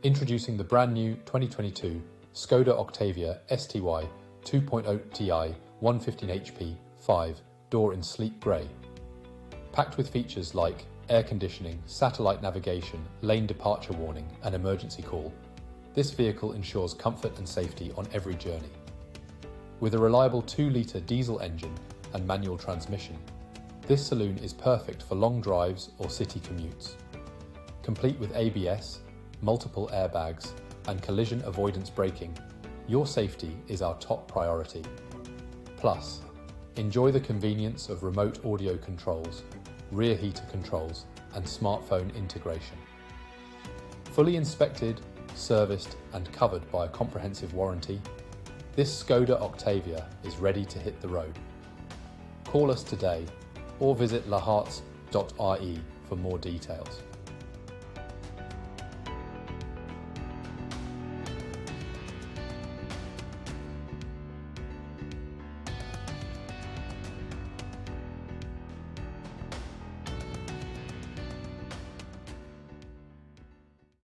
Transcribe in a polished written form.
Introducing the brand new 2022 Skoda Octavia STY 2.0tdi 115HP 5-door in sleek grey. Packed with features like air conditioning, satellite navigation, lane departure warning and emergency call, this vehicle ensures comfort and safety on every journey. With a reliable 2-litre diesel engine and manual transmission, this saloon is perfect for long drives or city commutes. Complete with ABS, multiple airbags and collision avoidance braking, your safety is our top priority. Plus, enjoy the convenience of remote audio controls, rear heater controls and smartphone integration. Fully inspected, serviced and covered by a comprehensive warranty, this Skoda Octavia is ready to hit the road. Call us today or visit laharts.ie for more details.